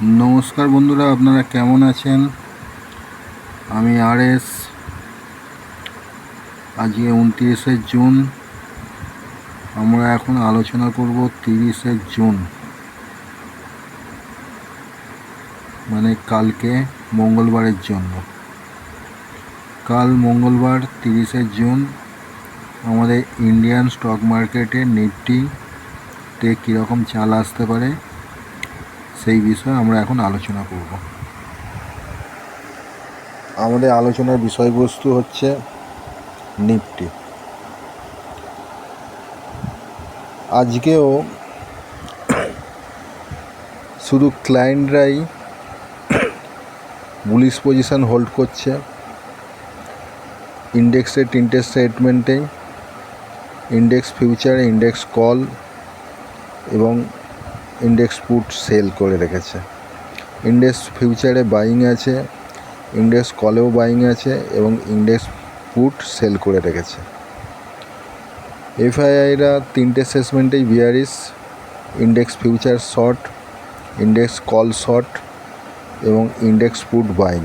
নমস্কার বন্ধুরা, আপনারা কেমন আছেন? আমি আরএস। আজকে 29শে জুন। আমরা এখন আলোচনা করব 30শে জুন, মানে কালকে মঙ্গলবারের জন্য। কাল মঙ্গলবার 30শে জুন আমাদের ইন্ডিয়ান স্টক মার্কেটে নিফটিতে কীরকম চাল আসতে পারে সেই বিষয়ে আমরা এখন আলোচনা করব। আমাদের আলোচনার বিষয়বস্তু হচ্ছে নিফটি। আজকেও শুধু ক্লায়েন্টরাই বুলিশ পজিশন হোল্ড করছে। ইন্ডেক্সের তিনটে স্টেটমেন্টেই ইন্ডেক্স ফিউচারে ইন্ডেক্স কল এবং ইন্ডেক্স পুট সেল করে রেখেছে। ইন্ডেক্স ফিউচারে বাইং আছে, ইন্ডেক্স কলেও বাইং আছে এবং ইন্ডেক্স পুট সেল করে রেখেছে। এফআইআইরা তিনটে সেগমেন্টেই bearish, index future short, index call short এবং ইন্ডেক্স পুট বাইং।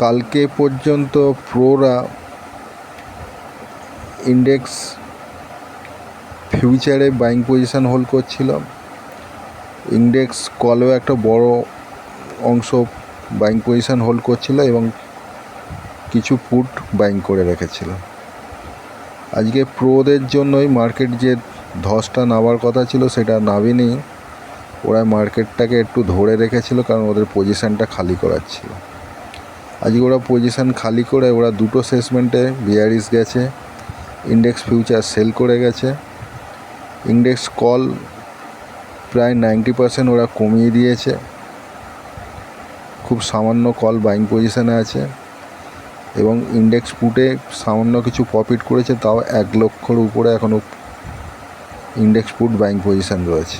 কালকে পর্যন্ত প্রোরা ইন্ডেক্স ফিউচারে বাইং পজিশন হোল্ড করছিল। ইন্ডেক্স কলেও একটা বড় অংশ বাইং পজিশন হোল্ড করছিল এবং কিছু পুট বাইং করে রেখেছিল। আজকে প্রোদের জন্যই মার্কেট যে ধসটা নামার কথা ছিল সেটা নামেনি। ওরা মার্কেটটাকে একটু ধরে রেখেছিল কারণ ওদের পজিশানটা খালি করাচ্ছিল। আজকে ওরা পজিশান খালি করে ওরা দুটো সেগমেন্টে বিয়ারিশ গেছে। ইন্ডেক্স ফিউচার সেল করে গেছে। ইন্ডেক্স কল প্রায় 90% ওরা কমিয়ে দিয়েছে। খুব সামান্য কল বাইং পজিশানে আছে এবং ইন্ডেক্স পুটে সামান্য কিছু প্রফিট করেছে, তাও 1 লক্ষর উপরে এখনও ইন্ডেক্স পুট বাইং পজিশান রয়েছে।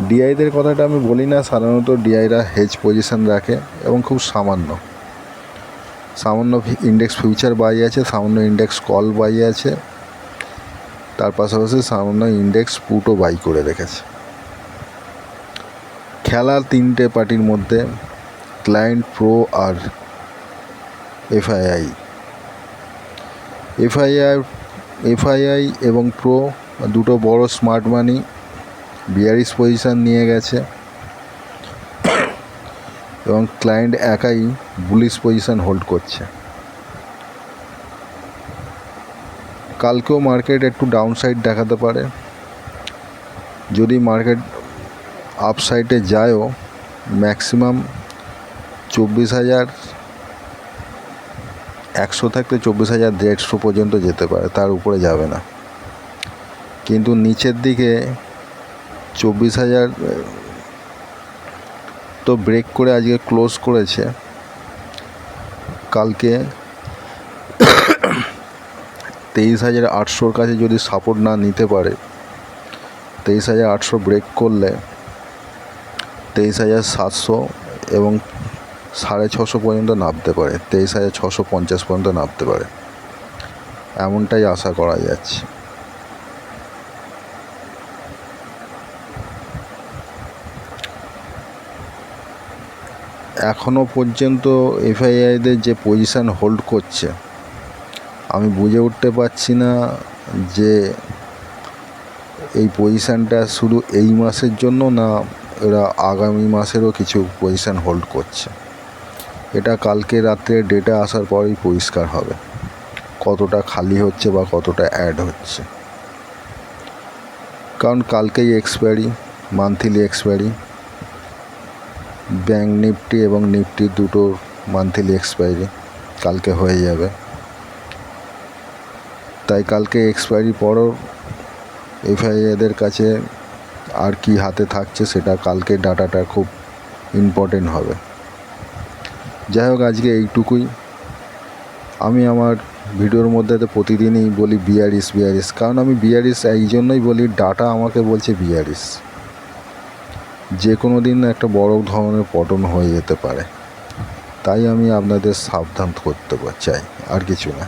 ডিআইদের কথাটা আমি বলি না, সাধারণত ডিআইরা হেজ পজিশান রাখে এবং খুব সামান্য ইন্ডেক্স ফিউচার বাই আছে, সামান্য ইন্ডেক্স কল বাই আছে, তার পাশাপাশি সামান্য ইন্ডেক্স পুটও বাই করে রেখেছে। খেলা তিনটে পার্টির মধ্যে, ক্লায়েন্ট, প্রো আর এফআইআই এবং প্রো দুটো বড় স্মার্ট মানি বিয়ারিশ পজিশান নিয়ে গেছে এবং ক্লায়েন্ট একাই বুলিশ পজিশান হোল্ড করছে। কালকেও মার্কেট একটু ডাউনসাইড দেখাতে পারে। যদি মার্কেট আপসাইডে যায়ও ম্যাক্সিমাম 24,100 থাকতে 24,150 পর্যন্ত যেতে পারে, তার উপরে যাবে না। কিন্তু নিচের দিকে 24,000 তো ব্রেক করে আজকে ক্লোজ করেছে। কালকে 23,800 কাছে যদি সাপোর্ট না নিতে পারে, 23,800 ব্রেক করলে 23,700 এবং 650 পর্যন্ত নামতে পারে, 23,650 পর্যন্ত নামতে পারে, এমনটাই আশা করা যাচ্ছে। এখনও পর্যন্ত এফআইআইদের যে পজিশান হোল্ড করছে, আমি বুঝে উঠতে পারছি না যে এই পজিশানটা শুধু এই মাসের জন্য না এরা আগামী মাসেরও কিছু পজিশান হোল্ড করছে। এটা কালকে রাত্রে ডেটা আসার পরেই পরিষ্কার হবে কতটা খালি হচ্ছে বা কতটা অ্যাড হচ্ছে। কারণ কালকেই expiry, monthly expiry, bank Nifty এবং নিফটি দুটোর মান্থলি এক্সপায়ারি কালকে হয়ে যাবে। তাই কালকে এক্সপায়ারি পরও এফআইআইদের কাছে আর কি হাতে থাকছে সেটা কালকে ডাটাটা খুব ইম্পর্টেন্ট হবে। যাই হোক, আজকে এইটুকুই। আমি আমার ভিডিওর মধ্যে প্রতিদিনই বলি বিয়ারিশ, কারণ আমি বিয়ারিশ এই জন্যই বলি, ডাটা আমাকে বলছে বিয়ারিশ। যে কোনো দিন একটা বড় ধরনের পতন হয়ে যেতে পারে, তাই আমি আপনাদের সাবধান করতে চাই, আর কিছু না।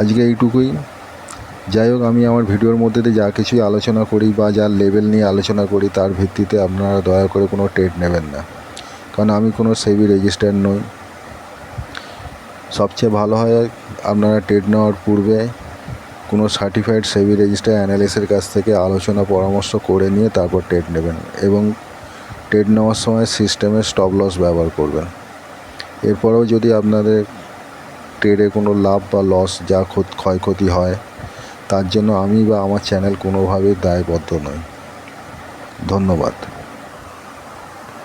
আজকে এইটুকুই। যাই হোক, আমি আমার ভিডিওর মধ্যে দিয়ে যা কিছুই আলোচনা করি বা যার লেভেল নিয়ে আলোচনা করি তার ভিত্তিতে আপনারা দয়া করে কোনো ট্রেড নেবেন না, কারণ আমি কোনো সেবি রেজিস্টার্ড নই। সবচেয়ে ভালো হয় আপনারা ট্রেড নেওয়ার পূর্বে কোনো সার্টিফাইড সেবি রেজিস্টার অ্যানালিস্টের কাছ থেকে আলোচনা পরামর্শ করে নিয়ে তারপর ট্রেড নেবেন, এবং ট্রেড নেওয়ার সময় সিস্টেমের স্টপ লস ব্যবহার করবেন। এরপরেও যদি আপনাদের ট্রেডে কোনো লাভ বা লস যা ক্ষয়ক্ষতি হয়, তার জন্য আমি বা আমার চ্যানেল কোনোভাবেই দায়বদ্ধ নয়। ধন্যবাদ।